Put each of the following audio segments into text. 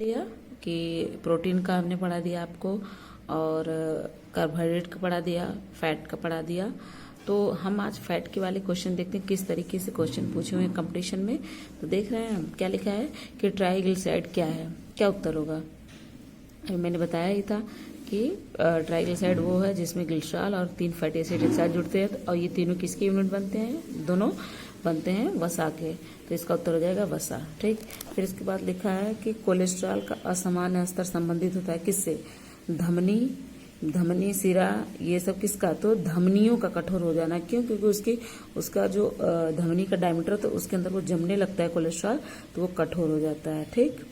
दिया कि प्रोटीन का हमने पढ़ा दिया आपको, और कार्बोहाइड्रेट का पढ़ा दिया, फैट का पढ़ा दिया। तो हम आज फैट के वाले क्वेश्चन देखते हैं किस तरीके से क्वेश्चन पूछे हुए हैं कंपटीशन में। तो देख रहे हैं हम क्या लिखा है कि ट्राइग्लिसराइड क्या है, क्या उत्तर होगा। अभी मैंने बताया ही था कि ट्राइग्लिसराइड वो है जिसमें ग्लिसरॉल और 3 फैटी एसिड एक साथ जुड़ते हैं, और ये तीनों किसके यूनिट बनते हैं, दोनों बनते हैं वसा के। तो इसका उत्तर हो जाएगा वसा। ठीक, फिर इसके बाद लिखा है कि कोलेस्ट्रॉल का असामान्य स्तर संबंधित होता है किससे, धमनी सिरा, ये सब किसका, तो धमनियों का कठोर हो जाना। क्यों, क्योंकि उसका जो धमनी का डायमीटर तो उसके अंदर वो जमने लगता है कोलेस्ट्रॉल, तो वो कठोर हो जाता है। ठीक,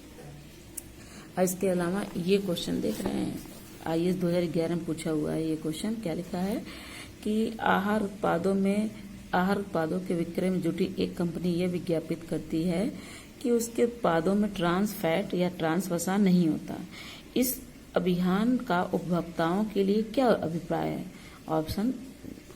और इसके अलावा ये क्वेश्चन देख रहे हैं IAS 2011 में पूछा हुआ है। ये क्वेश्चन क्या लिखा है कि आहार उत्पादों के विक्रय में जुटी एक कंपनी यह विज्ञापित करती है कि उसके उत्पादों में ट्रांस फैट या ट्रांस वसा नहीं होता। इस अभियान का उपभोक्ताओं के लिए क्या अभिप्राय है। ऑप्शन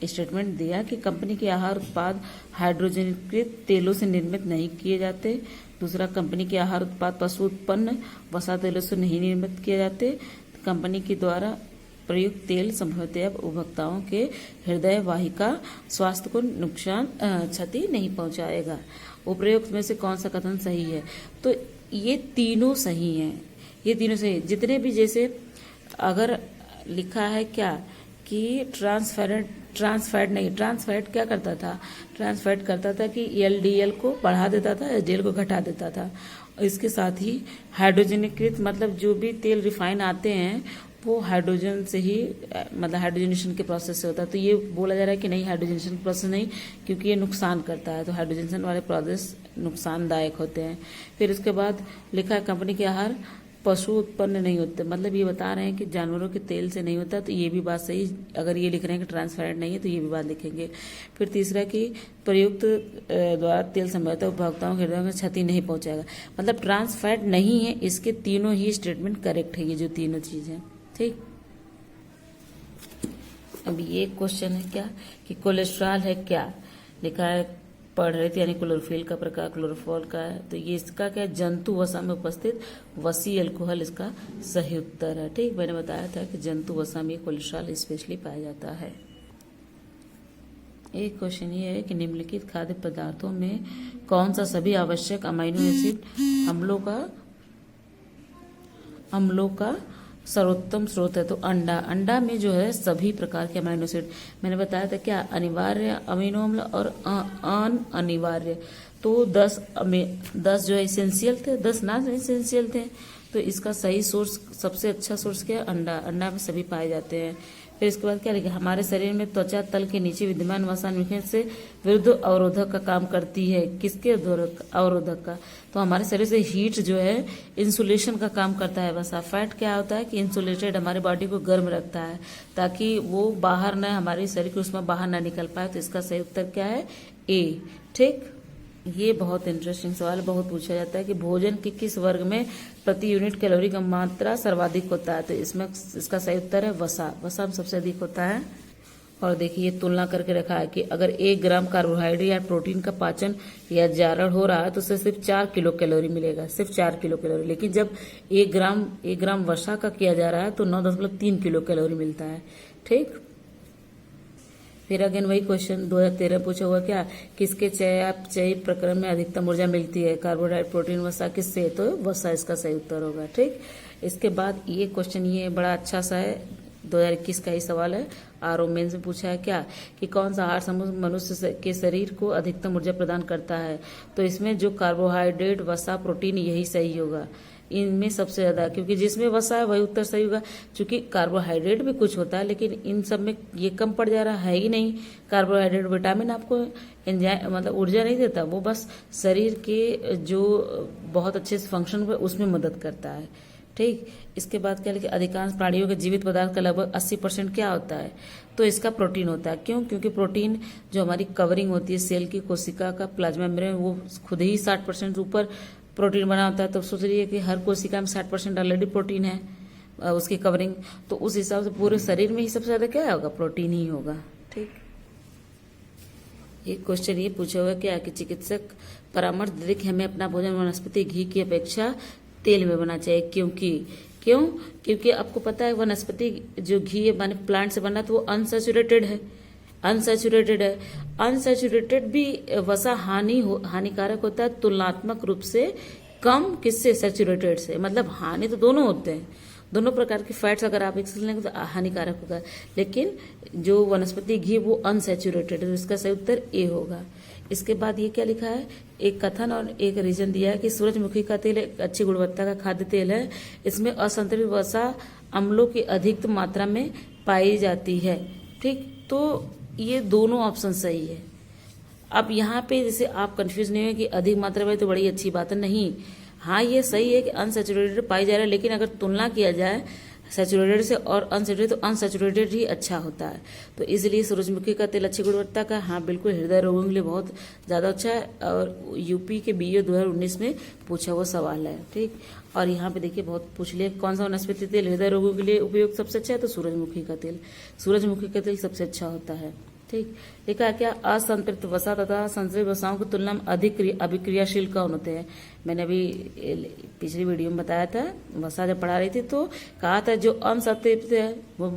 स्टेटमेंट दिया कि कंपनी के आहार उत्पाद हाइड्रोजनीकृत तेलों से निर्मित नहीं किए जाते। दूसरा, कंपनी के आहार उत्पाद पशु उत्पन्न वसा तेलों से नहीं निर्मित किए जाते। कंपनी के द्वारा प्रयुक्त तेल संभवतः उपभोक्ताओं के हृदय वाहिका स्वास्थ्य को नुकसान क्षति नहीं पहुंचाएगा। उपरोक्त में से कौन सा कथन सही है। तो ये तीनों सही हैं, ये तीनों सही। जितने भी, जैसे अगर लिखा है क्या कि ट्रांसफैट क्या करता था, ट्रांसफैट करता था कि LDL को बढ़ा देता था, LDL को घटा देता था। इसके साथ ही हाइड्रोजनीकृत, मतलब जो भी तेल रिफाइन आते हैं वो हाइड्रोजन से ही, मतलब हाइड्रोजनेशन के प्रोसेस से होता है। तो ये बोला जा रहा है कि नहीं, हाइड्रोजनेशन प्रोसेस नहीं, क्योंकि ये नुकसान करता है। तो हाइड्रोजनेशन वाले प्रोसेस नुकसानदायक होते हैं। फिर उसके बाद लिखा है कंपनी के आहार पशु उत्पन्न नहीं होते, मतलब ये बता रहे हैं कि जानवरों के तेल से नहीं होता। तो ये भी बात सही, अगर ये लिख रहे हैं कि ट्रांसफैट नहीं है तो ये भी बात लिखेंगे। फिर तीसरा कि प्रयुक्त द्वारा तेल संभवतः उपभोक्ताओं के हृदय में क्षति नहीं पहुंचाएगा, मतलब ट्रांसफैट नहीं है। इसके तीनों ही स्टेटमेंट करेक्ट है, ये जो तीनों चीज है। ठीक, अब ये क्वेश्चन है क्या कि कोलेस्ट्रॉल है क्या, लिखा है पढ़ रहे थे, यानी क्लोरोफिल का प्रकार क्लोरोफॉल का है। तो ये इसका क्या, जंतु वसा में उपस्थित वसी अल्कोहल इसका सही उत्तर है। ठीक, मैंने बताया था कि जंतु वसा में कोलेस्ट्रॉल स्पेशली पाया जाता है। एक क्वेश्चन ये है कि निम्नलिखित खाद्य पदार्थों में कौन सा सभी आवश्यक अमीनो एसिड अम्लों का सर्वोत्तम स्रोत है। तो अंडा में जो है सभी प्रकार के अमीनो एसिड, मैंने बताया था क्या, अनिवार्य अमीनो अम्ल और अनिवार्य। तो 10 जो है इसेंशियल थे, 10 नॉन इसेंशियल थे। तो इसका सही सोर्स, सबसे अच्छा सोर्स क्या है, अंडा में सभी पाए जाते हैं। फिर इसके बाद क्या लिखा, हमारे शरीर में त्वचा तल के नीचे विद्यमान वसा निखंड से विरुद्ध अवरोधक का काम करती है। किसके अवरोधक का, तो हमारे शरीर से हीट जो है इंसुलेशन का काम करता है वसा। फैट क्या होता है कि इंसुलेटेड, हमारे बॉडी को गर्म रखता है ताकि वो बाहर न, हमारे शरीर के उसमें बाहर ना निकल पाए। तो इसका सही उत्तर क्या है, A। ठीक, ये बहुत इंटरेस्टिंग सवाल, बहुत पूछा जाता है कि भोजन के किस वर्ग में प्रति यूनिट कैलोरी का मात्रा सर्वाधिक होता है। तो इसमें इसका सही उत्तर है वसा में सबसे अधिक होता है। और देखिए तुलना करके रखा है कि अगर 1 ग्राम कार्बोहाइड्रेट या प्रोटीन का पाचन या जारण हो रहा है तो उससे सिर्फ 4 किलो कैलोरी मिलेगा, सिर्फ 4 किलो कैलोरी। लेकिन जब 1 ग्राम वसा का किया जा रहा है तो 9.3 किलो कैलोरी मिलता है। ठीक, फिर अगेन वही क्वेश्चन 2013 पूछा हुआ क्या, किसके चयापचयी प्रक्रम में अधिकतम ऊर्जा मिलती है, कार्बोहाइड्रेट प्रोटीन वसा किससे, तो वसा इसका सही उत्तर होगा। ठीक, इसके बाद ये क्वेश्चन ये बड़ा अच्छा सा है, 2021 का ही सवाल है, RO मेंस में पूछा है क्या कि कौन सा आहार समूह मनुष्य के शरीर को अधिकतम ऊर्जा प्रदान करता है। तो इसमें जो कार्बोहाइड्रेट वसा प्रोटीन यही सही होगा इनमें सबसे ज्यादा, क्योंकि जिसमें वसा है वही उत्तर सही होगा। क्योंकि कार्बोहाइड्रेट भी कुछ होता है लेकिन इन सब में ये कम पड़ जा रहा है ही नहीं। कार्बोहाइड्रेट विटामिन आपको मतलब ऊर्जा नहीं देता, वो बस शरीर के जो बहुत अच्छे से फंक्शन हुए उसमें मदद करता है। ठीक, इसके बाद क्या लिखा, अधिकांश प्राणियों के जीवित पदार्थ का लगभग 80% क्या होता है, तो इसका प्रोटीन होता है। क्यों, क्योंकि प्रोटीन जो हमारी कवरिंग होती है सेल की, कोशिका का प्लाज्मा मेम्ब्रेन, वो खुद ही 60% ऊपर प्रोटीन बना होता है। तो सोच रही है कि हर कोशिका में 60% ऑलरेडी प्रोटीन है उसकी कवरिंग, तो उस हिसाब से पूरे शरीर में ही सबसे ज्यादा क्या होगा, प्रोटीन ही होगा। ठीक, एक क्वेश्चन ये पूछा हुआ क्या कि चिकित्सक परामर्श देते कि हमें अपना भोजन वनस्पति घी की अपेक्षा तेल में बनना चाहिए। क्योंकि आपको पता है वनस्पति जो घी है माने प्लांट से बना तो वो अनसैचुरेटेड है। अनसैचुरेटेड भी वसा हानिकारक होता है तुलनात्मक रूप से कम किससे, सैचुरेटेड से। मतलब हानि तो दोनों होते हैं, दोनों प्रकार के फैट्स अगर आप एक साथ लेंगे तो हानिकारक होगा, लेकिन जो वनस्पति घी वो अनसैचुरेटेड है, तो इसका सही उत्तर ए होगा। इसके बाद ये क्या लिखा है, एक कथन और एक रीजन दिया है कि सूरजमुखी का तेल एक अच्छी गुणवत्ता का खाद्य तेल है, इसमें असंतुलित वसा अम्लों की अधिक मात्रा में पाई जाती है। ठीक, तो ये दोनों ऑप्शन सही है। अब यहाँ पे जैसे आप कंफ्यूज नहीं हो कि अधिक मात्रा में तो बड़ी अच्छी बात है, नहीं, हाँ ये सही है कि अनसैचुरेटेड पाई जा रहा है, लेकिन अगर तुलना किया जाए सैचुरेटेड से और अनसैचुरेटेड तो अनसैचुरेटेड ही अच्छा होता है। तो इसलिए सूरजमुखी का तेल अच्छी गुणवत्ता का, हाँ बिल्कुल, हृदय रोगों के लिए बहुत ज़्यादा अच्छा है, और यूपी के बीओ 2019 में पूछा हुआ सवाल है। ठीक, और यहाँ पे देखिए बहुत पूछ लिया कौन सा वनस्पति तेल हृदय रोगों के लिए उपयोग सबसे अच्छा है, तो सूरजमुखी का तेल सबसे अच्छा होता है। ठीक, देखा क्या, असंतृप्त वसा तथा संतृप्त वसाओं की तुलना में अधिक अभिक्रियाशील कौन होते हैं। मैंने अभी पिछली वीडियो में बताया था, वसा जब पढ़ा रही थी तो कहा था जो अनसंतृप्त है वो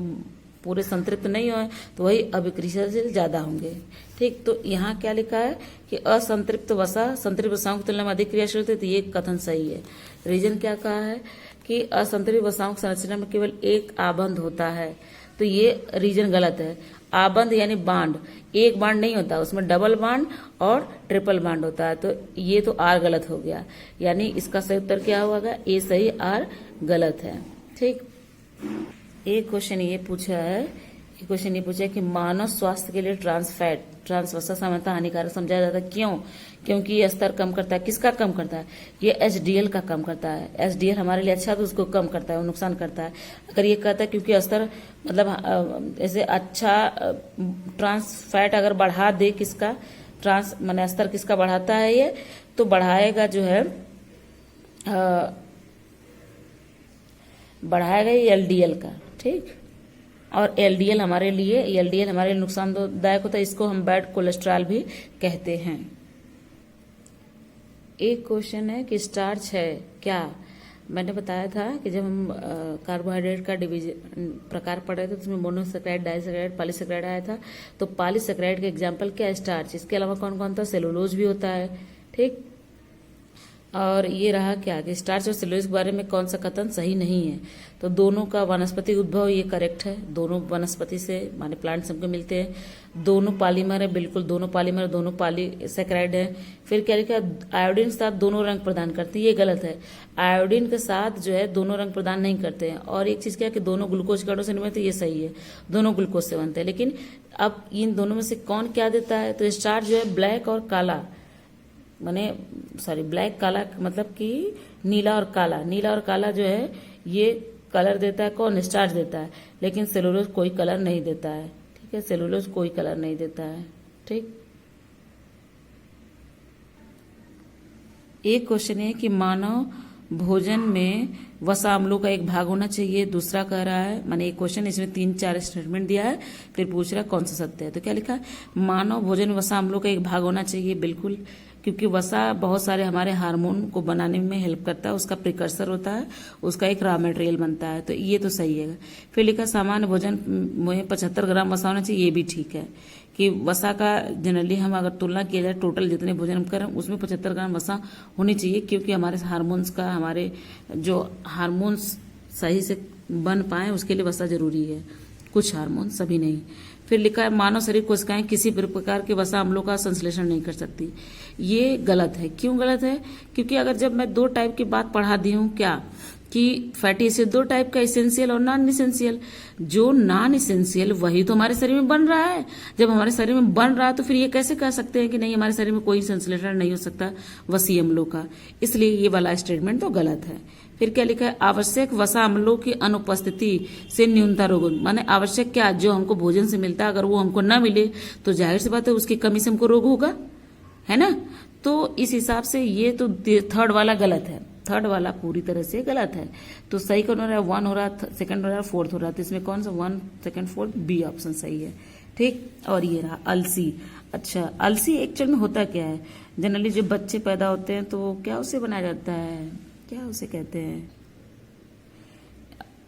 पूरे संतृप्त नहीं हुए तो वही अभिक्रियाशील ज्यादा होंगे। ठीक, तो यहाँ क्या लिखा है कि असंतृप्त वसा संतृप्त वसाओं की तुलना में अधिक क्रियाशील होते, तो ये कथन सही है। रीजन क्या कहा है कि असंतृप्त वसाओं की संरचना में केवल एक आबंध होता है, तो ये रीजन गलत है। आबंध यानी बांड, एक बांड नहीं होता, उसमें डबल बांड और ट्रिपल बांड होता है, तो ये तो आर गलत हो गया, यानी इसका सही उत्तर क्या होगा, ए सही, आर गलत है। ठीक, एक क्वेश्चन ये पूछा है कि मानव स्वास्थ्य के लिए ट्रांस वसा सामान्यतः हानिकारक समझा जाता है, क्यों? क्योंकि ये स्तर कम करता है, किसका कम करता है, ये एचडीएल का कम करता है। एचडीएल हमारे लिए अच्छा है तो उसको कम करता है, वो नुकसान करता है। अगर ये कहता है क्योंकि स्तर मतलब ऐसे अच्छा ट्रांस फैट अगर बढ़ा दे, किसका ट्रांस माने स्तर किसका बढ़ाता है, ये तो बढ़ाएगा जो है बढ़ाएगा ये एलडीएल का। ठीक, और एलडीएल हमारे लिए नुकसानदायक होता है, इसको हम बैड कोलेस्ट्रॉल भी कहते हैं। एक क्वेश्चन है कि स्टार्च है क्या? मैंने बताया था कि जब हम कार्बोहाइड्रेट का डिवीजन प्रकार पढ़ रहे थे तो उसमें मोनोसेक्राइड, डाइसेक्राइड, पॉलीसेक्राइड आया था। तो पॉलीसेक्राइड का एग्जाम्पल क्या है, स्टार्च। इसके अलावा कौन कौन था, सेलुलोज भी होता है। ठीक, और ये रहा क्या कि स्टार्च और सेलुलोज के बारे में कौन सा कथन सही नहीं है, तो दोनों का वनस्पति उद्भव ये करेक्ट है, दोनों वनस्पति से माने प्लांट से हमको मिलते हैं। दोनों पॉलीमर है, बिल्कुल दोनों पॉलीमर, दोनों पॉलीसेक्राइड है। फिर क्या लिखा, आयोडीन के साथ दोनों रंग प्रदान करते हैं, ये गलत है। आयोडीन के साथ जो है दोनों रंग प्रदान नहीं करते हैं। और एक चीज क्या कि दोनों ग्लूकोज के अणु से नहीं बनते, ये सही है, दोनों ग्लूकोज से बनते हैं। लेकिन अब इन दोनों में से कौन क्या देता है, तो स्टार्च जो है ब्लैक और काला ब्लैक काला मतलब कि नीला और काला जो है ये कलर देता है, कौन, स्टार्च देता है। लेकिन सेलुलोज कोई कलर नहीं देता है। ठीक है, सेलुलोज कोई कलर नहीं देता है। ठीक, एक क्वेश्चन है कि मानव भोजन में वसा अम्लों का एक भाग होना चाहिए, दूसरा कह रहा है, माने एक क्वेश्चन इसमें 3-4 स्टेटमेंट दिया है, फिर पूछ रहा है कौन सा सत्य है। तो क्या लिखा है, मानव भोजन में वसा अम्लों का एक भाग होना चाहिए, बिल्कुल, क्योंकि वसा बहुत सारे हमारे हार्मोन को बनाने में हेल्प करता है, उसका प्रिकर्सर होता है, उसका एक रॉ मटेरियल बनता है, तो ये तो सही है। फिर लिखा सामान्य भोजन में 75 ग्राम वसा होना चाहिए, ये भी ठीक है कि वसा का जनरली हम अगर तुलना किया जाए टोटल जितने भोजन हम करें उसमें 75 ग्राम वसा होनी चाहिए, क्योंकि हमारे हार्मोन्स का, हमारे जो हार्मोन्स सही से बन पाए उसके लिए वसा जरूरी है, कुछ हार्मोन, सभी नहीं। फिर लिखा है मानव शरीर कोशिकाएं किसी भी प्रकार के वसा अम्लों का संश्लेषण नहीं कर सकती, ये गलत है। क्यों गलत है, क्योंकि अगर जब मैं 2 टाइप की बात पढ़ा दी हूं क्या कि फैटी एसिड 2 टाइप का, इसेंशियल और नॉन इसेंशियल। जो नॉन इसेंशियल वही तो हमारे शरीर में बन रहा है, जब हमारे शरीर में बन रहा है तो फिर ये कैसे कह सकते हैं कि नहीं हमारे शरीर में कोई संश्लेषण नहीं हो सकता वसी अम्लों का, इसलिए ये वाला स्टेटमेंट तो गलत है। फिर क्या लिखा है, आवश्यक वसा अम्लों की अनुपस्थिति से न्यूनता रोग, माने आवश्यक क्या, जो हमको भोजन से मिलता है अगर वो हमको ना मिले तो जाहिर सी बात है उसकी कमी से हमको रोग होगा, है ना। तो इस हिसाब से ये तो थर्ड वाला गलत है, थर्ड वाला पूरी तरह से गलत है। तो सही कौन हो रहा है, 1 हो रहा है, सेकंड हो रहा है, 4th हो रहा है, तो इसमें कौन सा 1, 2, 4, बी ऑप्शन सही है। ठीक, और ये रहा अलसी। अच्छा, अलसी एक्चुअल में होता क्या है, जनरली जब बच्चे पैदा होते हैं तो क्या उससे बनाया जाता है, क्या उसे कहते हैं,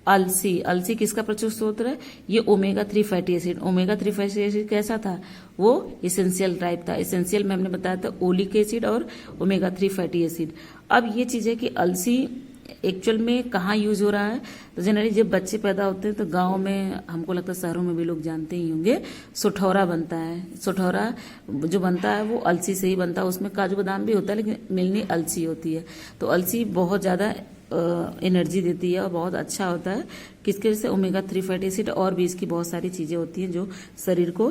अलसी। अलसी किसका प्रचुर स्रोत है, ये omega 3 fatty acid. Omega 3 fatty acid कैसा था, वो इसेंशियल टाइप था। इसेंशियल में हमने बताया था ओलिक एसिड और ओमेगा 3 फैटी एसिड। अब ये चीज है कि अलसी एक्चुअल में कहाँ यूज हो रहा है, तो जनरली जब बच्चे पैदा होते हैं तो गांव में, हमको लगता है शहरों में भी लोग जानते ही होंगे, सुठौरा बनता है। सुठौरा जो बनता है वो अलसी से ही बनता है, उसमें काजू बादाम भी होता है लेकिन मिलनी अलसी होती है। तो अलसी बहुत ज्यादा एनर्जी देती है और बहुत अच्छा होता है। किसके जैसे ओमेगा 3 फैटी एसिड, और भी इसकी बहुत सारी चीजें होती हैं जो शरीर को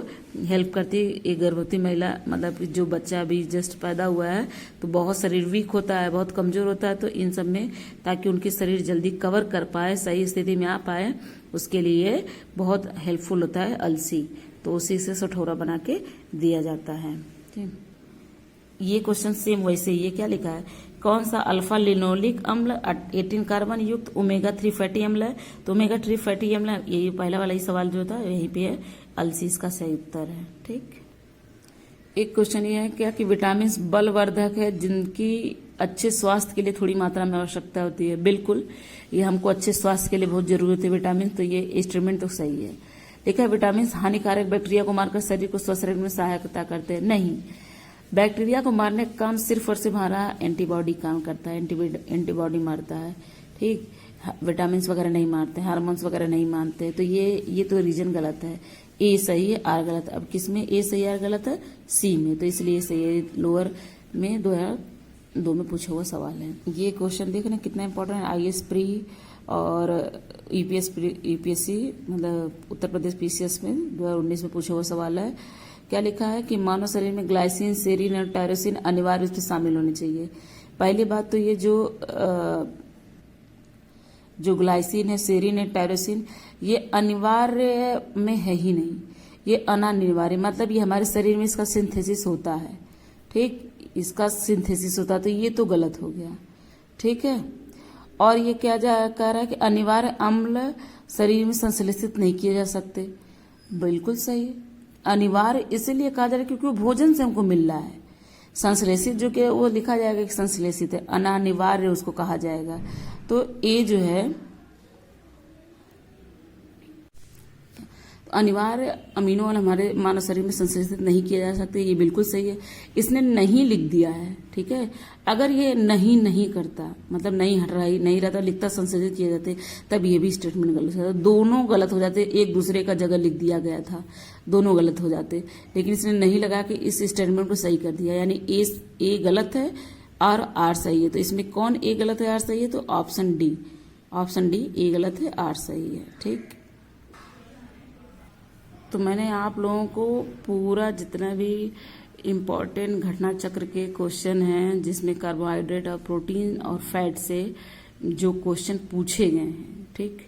हेल्प करती है। एक गर्भवती महिला, मतलब जो बच्चा अभी जस्ट पैदा हुआ है तो बहुत शरीर वीक होता है, बहुत कमजोर होता है, तो इन सब में ताकि उनकी शरीर जल्दी कवर कर पाए, सही स्थिति में आ पाए, उसके लिए बहुत हेल्पफुल होता है अलसी। तो उसी से सठोरा बना के दिया जाता है। ठीक, ये क्वेश्चन सेम वैसे ही, ये क्या लिखा है, कौन सा अल्फा लिनोलिक अम्ल 18 कार्बन युक्त ओमेगा 3 फैटी अम्ल है, तो ओमेगा 3 फैटी अम्ल, यही पहला वाला ही सवाल जो था यहीं पे है, अलसी इसका सही उत्तर है। ठीक, एक क्वेश्चन ये है क्या कि विटामिन बलवर्धक है जिनकी अच्छे स्वास्थ्य के लिए थोड़ी मात्रा में आवश्यकता होती है। बिल्कुल, ये हमको अच्छे स्वास्थ्य के लिए बहुत जरूरत है विटामिन, तो ये स्टेटमेंट तो सही है। देखा, विटामिन हानिकारक बैक्टीरिया को मारकर शरीर को स्वस्थ रखने में सहायता करते हैं, नहीं। बैक्टीरिया को मारने का काम सिर्फ और सिर्फ हमारा एंटीबॉडी काम करता है, एंटीबॉडी मारता है। ठीक, विटामिन वगैरह नहीं मारते, हार्मोन्स वगैरह नहीं मारते, तो ये तो रीजन गलत है। ए सही है, आर गलत है। अब किस में ए सही आर गलत है, सी में, तो इसलिए सही है। लोअर में 2002 में पूछा हुआ सवाल है। ये क्वेश्चन देखना कितना इंपॉर्टेंट है। आईएएस प्री और यूपीएससी मतलब उत्तर प्रदेश पीसीएस में 2019 में पूछा हुआ सवाल है। क्या लिखा है कि मानव शरीर में ग्लाइसिन, सेरीन और टायरोसिन अनिवार्य रूप से शामिल होनी चाहिए। पहली बात तो ये जो ग्लाइसिन है, सेरीन है, टायरोसिन, ये अनिवार्य में है ही नहीं, ये अनिवार्य, मतलब ये हमारे शरीर में इसका सिंथेसिस होता है। ठीक, इसका सिंथेसिस होता है, तो ये तो गलत हो गया। ठीक है, और ये क्या कह रहा है कि अनिवार्य अम्ल शरीर में संश्लेषित नहीं किए जा सकते। बिल्कुल सही है, अनिवार्य इसलिए कहा जा रहा है क्योंकि वो भोजन से हमको मिल रहा है। संश्लेषित जो कि वो लिखा जाएगा कि संश्लेषित है, अनिवार्य उसको कहा जाएगा। तो ए जो है अनिवार्य अमीनो अम्ल हमारे मानव शरीर में संश्लेषित नहीं किया जा सकते, ये बिल्कुल सही है। इसने नहीं लिख दिया है। ठीक है, अगर ये नहीं करता, मतलब नहीं हट रहा, नहीं रहता, लिखता संश्लेषित किए जाते, तब ये भी स्टेटमेंट गलत हो जाता। दोनों गलत हो जाते, एक दूसरे का जगह लिख दिया गया था, दोनों गलत हो जाते, लेकिन इसने नहीं लगा कि इस स्टेटमेंट को सही कर दिया, यानी ए गलत है और आर सही है। तो इसमें कौन ए गलत है, आर सही है, तो ऑप्शन डी ए गलत है, आर सही है। ठीक, तो मैंने आप लोगों को पूरा जितना भी इम्पोर्टेंट घटना चक्र के क्वेश्चन हैं, जिसमें कार्बोहाइड्रेट और प्रोटीन और फैट से जो क्वेश्चन पूछे गए हैं, ठीक,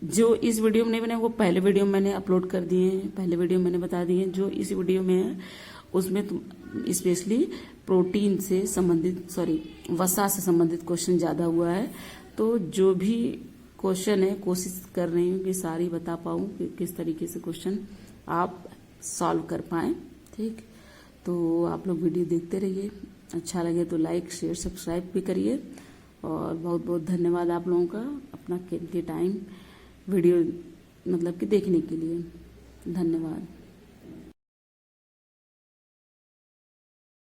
जो इस वीडियो में नहीं बने वो पहले वीडियो में मैंने अपलोड कर दिए हैं, पहले वीडियो में मैंने बता दिए हैं। जो इस वीडियो में है उसमें स्पेशली प्रोटीन से संबंधित, वसा से संबंधित क्वेश्चन ज्यादा हुआ है। तो जो भी क्वेश्चन है कोशिश कर रही हूँ कि सारी बता पाऊँ कि किस तरीके से क्वेश्चन आप सॉल्व कर पाएँ। ठीक, तो आप लोग वीडियो देखते रहिए, अच्छा लगे तो लाइक शेयर सब्सक्राइब भी करिए। और बहुत बहुत धन्यवाद आप लोगों का अपना कीमती टाइम वीडियो मतलब कि देखने के लिए। धन्यवाद।